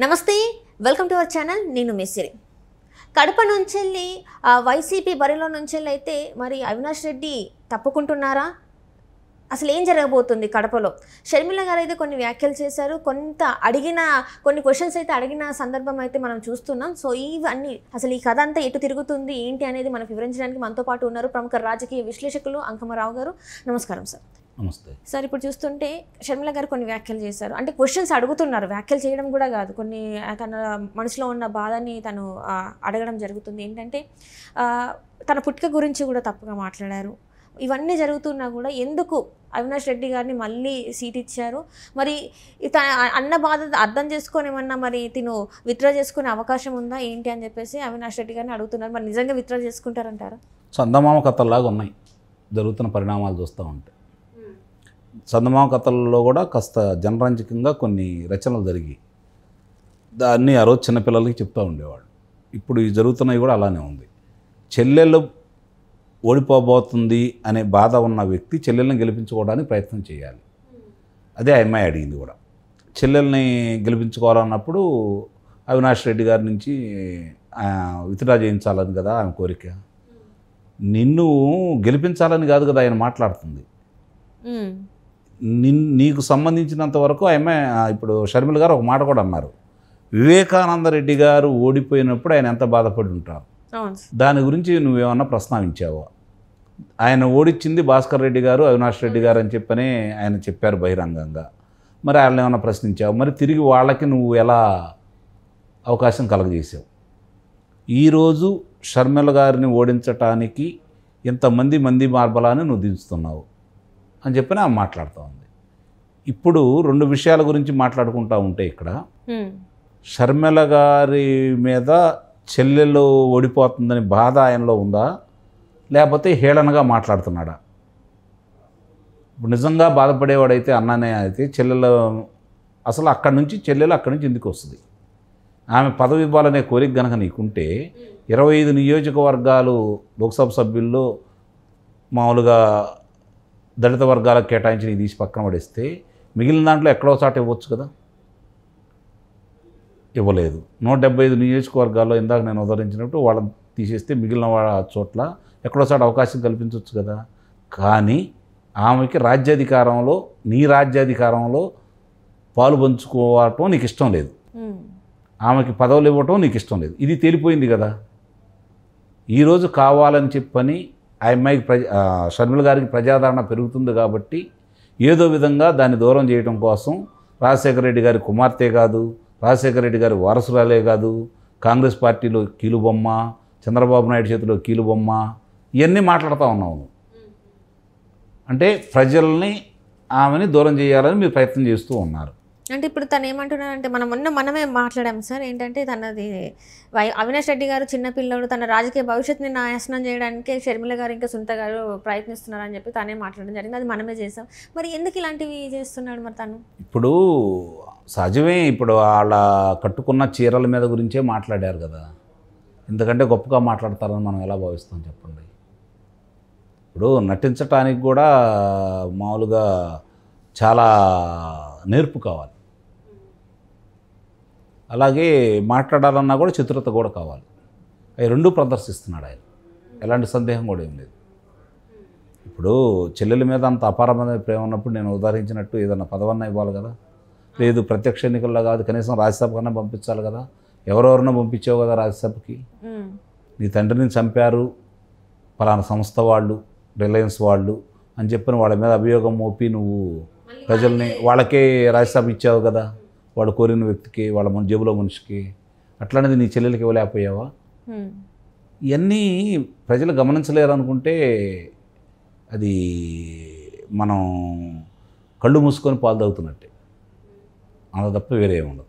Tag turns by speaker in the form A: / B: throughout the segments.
A: నమస్తే, welcome to our channel. నేను మెస్సిరి. కడప నుంచెల్లి వైసీపీ బరిలో నుంచెల్లి అయితే మరి అవినాష్ రెడ్డి తప్పుకుంటున్నారా? అసలు ఏం జరగబోతుంది కడపలో? షర్మిల గారు అయితే కొన్ని వ్యాఖ్యలు చేశారు, కొన్ని క్వశ్చన్స్ అయితే అడిగిన సందర్భం అయితే మనం చూస్తున్నాం. సో ఇవన్నీ అసలు ఈ కథ అంతా ఎటు తిరుగుతుంది ఏంటి అనేది మనకు వివరించడానికి మనతో పాటు ఉన్నారు ప్రముఖ రాజకీయ విశ్లేషకులు అంకమరావు గారు. నమస్కారం సార్.
B: నమస్తే
A: సార్. ఇప్పుడు చూస్తుంటే షర్మిల గారు కొన్ని వ్యాఖ్యలు చేశారు, అంటే క్వశ్చన్స్ అడుగుతున్నారు, వ్యాఖ్యలు చేయడం కూడా కాదు, కొన్ని తన మనసులో ఉన్న బాధని తను అడగడం జరుగుతుంది. ఏంటంటే తన పుట్టుక గురించి కూడా తప్పుగా మాట్లాడారు. ఇవన్నీ జరుగుతున్నా కూడా ఎందుకు అవినాష్ రెడ్డి గారిని మళ్ళీ సీట్ ఇచ్చారు? మరి తన అన్న బాధ అర్థం చేసుకొని ఏమన్నా మరి తిను విత్డ్రా చేసుకునే అవకాశం ఉందా ఏంటి అని చెప్పేసి అవినాష్ రెడ్డి గారిని అడుగుతున్నారు. మరి నిజంగా విత్డ్రా చేసుకుంటారంటారా?
B: చందమామ కథల్లాగా ఉన్నాయి జరుగుతున్న పరిణామాలు చూస్తూ ఉంటే. చందమామ కథల్లో కూడా కాస్త జనరంజకంగా కొన్ని రచనలు జరిగి దాన్ని ఆ రోజు చిన్నపిల్లలకి చెప్తూ ఉండేవాడు. ఇప్పుడు ఈ జరుగుతున్నవి కూడా అలానే ఉంది. చెల్లెళ్ళు ఓడిపోబోతుంది అనే బాధ ఉన్న వ్యక్తి చెల్లెల్ని గెలిపించుకోవడానికి ప్రయత్నం చేయాలి. అదే ఆ అమ్మాయి అడిగింది కూడా. చెల్లెల్ని గెలిపించుకోవాలన్నప్పుడు అవినాష్ రెడ్డి గారి నుంచి విత్డ్రా చేయించాలని కదా ఆమె కోరిక. నిన్ను గెలిపించాలని కాదు కదా ఆయన మాట్లాడుతుంది. నీకు సంబంధించినంత వరకు ఆమె ఇప్పుడు షర్మిల గారు ఒక మాట కూడా అన్నారు, వివేకానంద రెడ్డి గారు ఓడిపోయినప్పుడు ఆయన ఎంత బాధపడి ఉంటారు, దాని గురించి నువ్వేమన్నా ప్రస్తావించావా? ఆయన ఓడించింది భాస్కర్ రెడ్డి గారు, అవినాష్ రెడ్డి గారు అని చెప్పని ఆయన చెప్పారు బహిరంగంగా. మరి వాళ్ళని ఏమన్నా ప్రశ్నించావు? మరి తిరిగి వాళ్ళకి నువ్వు ఎలా అవకాశం కలగజేసావు? ఈరోజు షర్మిల గారిని ఓడించటానికి ఇంతమంది మార్బలాన్ని నువ్వు దించుతున్నావు అని చెప్పని ఆమె మాట్లాడుతూ ఉంది. ఇప్పుడు రెండు విషయాల గురించి మాట్లాడుకుంటూ ఉంటే ఇక్కడ షర్మిల గారి మీద చెల్లెలు ఓడిపోతుందని బాధ ఆయనలో ఉందా, లేకపోతే హేళనగా మాట్లాడుతున్నాడా? ఇప్పుడు నిజంగా బాధపడేవాడైతే అన్ననే అయితే చెల్లెలు అసలు అక్కడి నుంచి ఎందుకు వస్తుంది? ఆమె పదవి ఇవ్వాలనే కోరిక కనుక నీకుంటే 25 నియోజకవర్గాలు లోక్సభ సభ్యుల్లో మామూలుగా దళిత వర్గాలకు కేటాయించి నీ తీసి పక్కన పడేస్తే మిగిలిన దాంట్లో ఎక్కడో చాట ఇవ్వచ్చు కదా. ఇవ్వలేదు. 175 నియోజకవర్గాల్లో ఇందాక నేను ఉదరించినట్టు వాళ్ళని తీసేస్తే మిగిలిన వాళ్ళ చోట్ల ఎక్కడో చాట అవకాశం కల్పించవచ్చు కదా. కానీ ఆమెకి నీ రాజ్యాధికారంలో పాలు పంచుకోవటం నీకు ఇష్టం లేదు, ఆమెకి పదవులు ఇవ్వటం నీకు ఇష్టం లేదు. ఇది తేలిపోయింది కదా. ఈరోజు కావాలని చెప్పని ఆ అమ్మాయికి షర్మిల గారికి ప్రజాదరణ పెరుగుతుంది కాబట్టి ఏదో విధంగా దాన్ని దూరం చేయడం కోసం రాజశేఖర రెడ్డి గారి కుమార్తె కాదు, రాజశేఖర రెడ్డి గారి వారసురాలే కాదు, కాంగ్రెస్ పార్టీలో కీలుబొమ్మ, చంద్రబాబు నాయుడు చేతిలో కీలుబొమ్మ, ఇవన్నీ మాట్లాడుతూ ఉన్నాము. అంటే ప్రజల్ని ఆమెని దూరం చేయాలని మీరు ప్రయత్నం చేస్తూ ఉన్నారు.
A: అంటే ఇప్పుడు తను ఏమంటున్నారంటే మనమే మాట్లాడాం సార్. ఏంటంటే తనది అవినాష్ రెడ్డి గారు చిన్నపిల్లడు, తన రాజకీయ భవిష్యత్తుని నాశనం చేయడానికి షర్మిల గారు ఇంకా సునీత గారు ప్రయత్నిస్తున్నారని చెప్పి తనే మాట్లాడడం జరిగింది. అది మనమే చేసాం. మరి ఎందుకు ఇలాంటివి చేస్తున్నాడు మరి తను?
B: ఇప్పుడు సహజమే. ఇప్పుడు వాళ్ళ కట్టుకున్న చీరల మీద గురించే మాట్లాడారు కదా. ఎందుకంటే గొప్పగా మాట్లాడతారని మనం ఎలా భావిస్తాం చెప్పండి. ఇప్పుడు నటించటానికి కూడా మామూలుగా చాలా నేర్పు కావాలి, అలాగే మాట్లాడాలన్నా కూడా చతురత కూడా కావాలి. అవి రెండూ ప్రదర్శిస్తున్నాడు ఆయన, ఎలాంటి సందేహం కూడా ఏం లేదు. ఇప్పుడు చెల్లెల మీద అంత అపారమైన ప్రేమ ఉన్నప్పుడు నేను ఉదాహరించినట్టు ఏదన్నా పదవన్నా ఇవ్వాలి కదా. లేదు ప్రత్యక్ష ఎన్నికల్లో కాదు, కనీసం రాజ్యసభ కన్నా పంపించాలి కదా. ఎవరెవరినో పంపించావు కదా రాజ్యసభకి. నీ తండ్రిని చంపారు పలానా సంస్థ వాళ్ళు, రిలయన్స్ వాళ్ళు అని చెప్పిన వాళ్ళ మీద అభియోగం మోపి నువ్వు ప్రజల్ని వాళ్ళకే రాజ్యసభ ఇచ్చావు కదా, వాడు కోరిన వ్యక్తికి, వాళ్ళ జేబులో మనిషికి. అట్లాంటిది నీ చెల్లెలకి ఇవ్వలేకపోయావా? ఇవన్నీ ప్రజలు గమనించలేరు అనుకుంటే అది మనం కళ్ళు మూసుకొని పాలు తాగుతున్నట్టే, అంత తప్ప వేరే ఉండదు.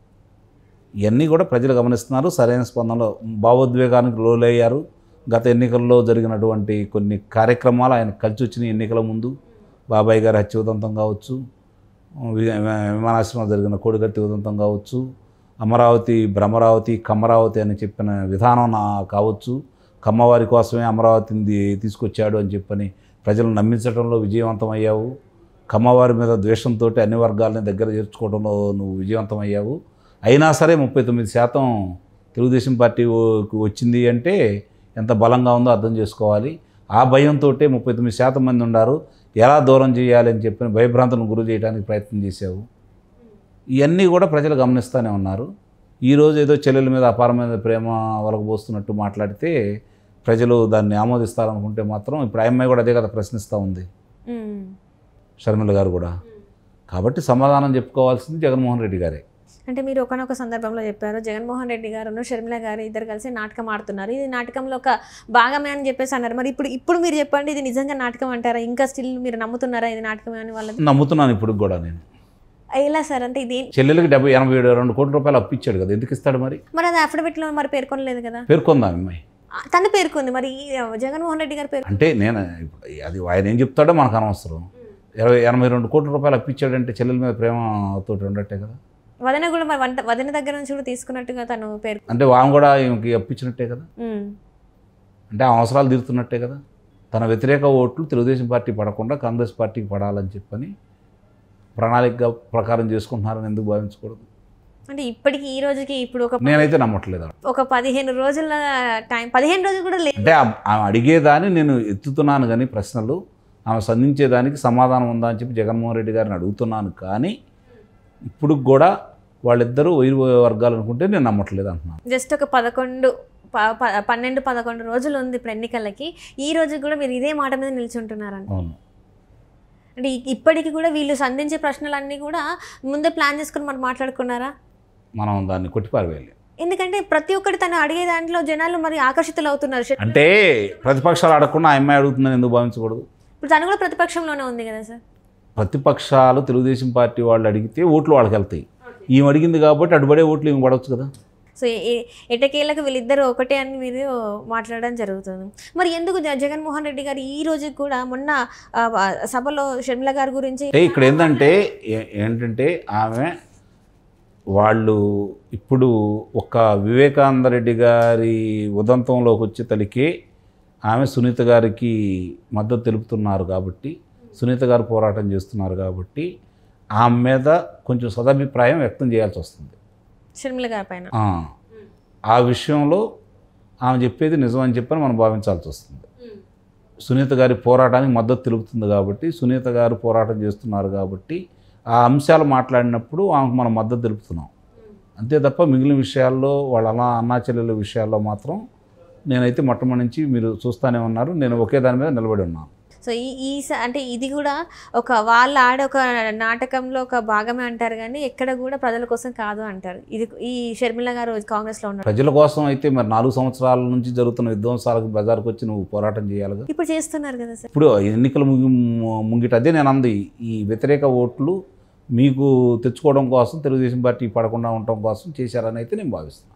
B: ఇవన్నీ కూడా ప్రజలు గమనిస్తున్నారు. సరైన స్పందనలో భావోద్వేగానికి లోలయ్యారు. గత ఎన్నికల్లో జరిగినటువంటి కొన్ని కార్యక్రమాలు ఆయన కలిసి వచ్చిన ఎన్నికల ముందు బాబాయ్ గారి హత్య ఉదంతం కావచ్చు, విమానాశ్రమంలో జరిగిన కోడికత్తి ఉదంతం కావచ్చు, అమరావతి భ్రమరావతి కమ్మరావతి అని చెప్పిన విధానం కావచ్చు, కమ్మవారి కోసమే అమరావతిని తీసుకొచ్చాడు అని చెప్పని ప్రజలను నమ్మించడంలో విజయవంతమయ్యావు. కమ్మవారి మీద ద్వేషంతో అన్ని వర్గాలని దగ్గర చేర్చుకోవడంలో నువ్వు విజయవంతమయ్యావు. అయినా సరే 39% తెలుగుదేశం పార్టీ వచ్చింది అంటే ఎంత బలంగా ఉందో అర్థం చేసుకోవాలి. ఆ భయంతో 39% మంది ఉన్నారు, ఎలా దూరం చేయాలి అని చెప్పిన భయభ్రాంతులను గురి చేయడానికి ప్రయత్నం చేశావు. ఇవన్నీ కూడా ప్రజలు గమనిస్తూనే ఉన్నారు. ఈరోజు ఏదో చెల్లెల మీద అపారమైన ప్రేమ వలకబోస్తున్నట్టు మాట్లాడితే ప్రజలు దాన్ని ఆమోదిస్తారనుకుంటే మాత్రం ఇప్పుడు అమ్మాయి కూడా అదే కదా ప్రశ్నిస్తూ ఉంది, షర్మిల గారు కూడా. కాబట్టి సమాధానం చెప్పుకోవాల్సింది జగన్మోహన్ రెడ్డి గారే.
A: అంటే మీరు ఒకనొక సందర్భంలో చెప్పారు, జగన్మోహన్ రెడ్డి గారు షర్మిల గారు ఇద్దరు కలిసి నాటకం ఆడుతున్నారు, ఇది నాటకంలో ఒక భాగమే అని చెప్పేసి అన్నారు. మరి ఇప్పుడు మీరు చెప్పండి, ఇది నిజంగా నాటకం అంటారా? ఇంకా స్టిల్ మీరు నమ్ముతున్నారా ఇది నాటకమే అని? వాళ్ళది
B: నమ్ముతున్నాను ఇప్పుడు కూడా నేను.
A: ఎలా సార్? అంటే ఇది
B: చెల్లెలకి 87 కోట్ల రూపాయలు అప్పిచ్చాడు కదా, ఎందుకు ఇస్తాడు మరి?
A: మరి అది అఫిడవిట్లో మరి పేర్కొనలేదు కదా.
B: పేర్కొందా అమ్మాయి?
A: తను పేర్కొంది, మరి జగన్మోహన్ రెడ్డి గారు పేరు
B: అంటే నేను అది ఆయన ఏం చెప్తాడో మనకు అనవసరం. 82 కోట్ల రూపాయలు అప్పిచ్చాడంటే చెల్లెల మీద ప్రేమతోటి ఉండట్టే కదా.
A: వదిన కూడా మరి వదిన దగ్గర నుంచి కూడా తీసుకున్నట్టుగా తను పేరు,
B: అంటే ఆమె కూడా ఈమెకి అప్పించినట్టే కదా, అంటే ఆ అవసరాలు తీరుతున్నట్టే కదా. తన వ్యతిరేక ఓట్లు తెలుగుదేశం పార్టీ పడకుండా కాంగ్రెస్ పార్టీకి పడాలని చెప్పని ప్రణాళిక ప్రకారం చేసుకుంటున్నారని ఎందుకు భావించకూడదు?
A: అంటే ఇప్పటికి ఈ రోజుకి ఇప్పుడు
B: నేనైతే నమ్మట్లేదు.
A: ఒక 15 రోజుల టైం, 15 రోజులు కూడా లేదు.
B: అంటే ఆమె అడిగేదాన్ని నేను ఎత్తుతున్నాను కానీ ప్రశ్నలు, ఆమె సంధించేదానికి సమాధానం ఉందా అని చెప్పి జగన్మోహన్ రెడ్డి గారిని అడుగుతున్నాను. కానీ ఇప్పుడు కూడా వాళ్ళిద్దరూ వైరు వర్గాలు అనుకుంటే నేను నమ్మట్లేదు అంటున్నాను.
A: జస్ట్ ఒక 12-11 రోజులు ఉంది ఇప్పుడు ఎన్నికలకి. ఈ రోజు కూడా మీరు ఇదే మాట మీద నిల్చుంటున్నారండి.
B: అవును.
A: అంటే ఇప్పటికి కూడా వీళ్ళు సంధించే ప్రశ్నలన్నీ కూడా ముందే ప్లాన్ చేసుకుని మనం మాట్లాడుకున్నారా?
B: మనం దాన్ని కొట్టిపారవేయాలి.
A: ఎందుకంటే ప్రతి ఒక్కటి తను అడిగే దాంట్లో జనాలు మరి ఆకర్షితులు అవుతున్నారు.
B: అంటే ప్రతిపక్షాలు అడగకుండా ఆ అమ్మాయి అడుగుతుందని ఎందుకు భావించకూడదు?
A: ఇప్పుడు తను కూడా ప్రతిపక్షంలోనే ఉంది కదా సార్.
B: ప్రతిపక్షాలు తెలుగుదేశం పార్టీ వాళ్ళు అడిగితే ఓట్లు వాళ్ళకి వెళ్తాయి. ఈమె అడిగింది కాబట్టి అడుబడే ఓట్లు ఈమె పడవచ్చు కదా.
A: సో ఎటకేళ్ళకు వీళ్ళిద్దరు ఒకటే అని మీరు మాట్లాడడం జరుగుతుంది. మరి ఎందుకు జగన్మోహన్ రెడ్డి గారు ఈ రోజు కూడా మొన్న సభలో షర్మిల గారి గురించి
B: ఇక్కడ ఏంటంటే ఆమె వాళ్ళు ఇప్పుడు ఒక వివేకానంద రెడ్డి గారి ఉదంతంలోకి వచ్చే తలికే ఆమె సునీత గారికి మద్దతు తెలుపుతున్నారు కాబట్టి, సునీత గారు పోరాటం చేస్తున్నారు కాబట్టి ఆమె మీద కొంచెం సదభిప్రాయం వ్యక్తం చేయాల్సి వస్తుంది
A: షర్మిల గారి పైన.
B: ఆ విషయంలో ఆమె చెప్పేది నిజం అని చెప్పని మనం భావించాల్సి వస్తుంది. సునీత గారి పోరాటానికి మద్దతు తెలుపుతుంది కాబట్టి, సునీత గారు పోరాటం చేస్తున్నారు కాబట్టి ఆ అంశాలు మాట్లాడినప్పుడు ఆమెకు మనం మద్దతు తెలుపుతున్నాం. అంతే తప్ప మిగిలిన విషయాల్లో వాళ్ళ అన్నా చెల్లెల విషయాల్లో మాత్రం నేనైతే మొట్టమొదటి నుంచి మీరు చూస్తూనే ఉన్నారు, నేను ఒకే దాని మీద నిలబడి ఉన్నాను.
A: సో అంటే ఇది కూడా వాళ్ళు ఆడే ఒక నాటకంలో ఒక భాగమే అంటారు కానీ ఎక్కడ కూడా ప్రజల కోసం కాదు అంటారు. ఇది ఈ షర్మిల గారు కాంగ్రెస్లో ఉన్నారు.
B: ప్రజల కోసం అయితే మరి 4 సంవత్సరాల నుంచి జరుగుతున్న విధ్వంసాలకు బజార్కి వచ్చి నువ్వు పోరాటం చేయాలిగా.
A: ఇప్పుడు చేస్తున్నారు కదా సార్.
B: ఇప్పుడు ఎన్నికల ముంగిట అదే నేను అంది, ఈ వ్యతిరేక ఓట్లు మీకు తెచ్చుకోవడం కోసం, తెలుగుదేశం పార్టీ పడకుండా ఉండటం కోసం చేశారని అయితే నేను భావిస్తున్నాను.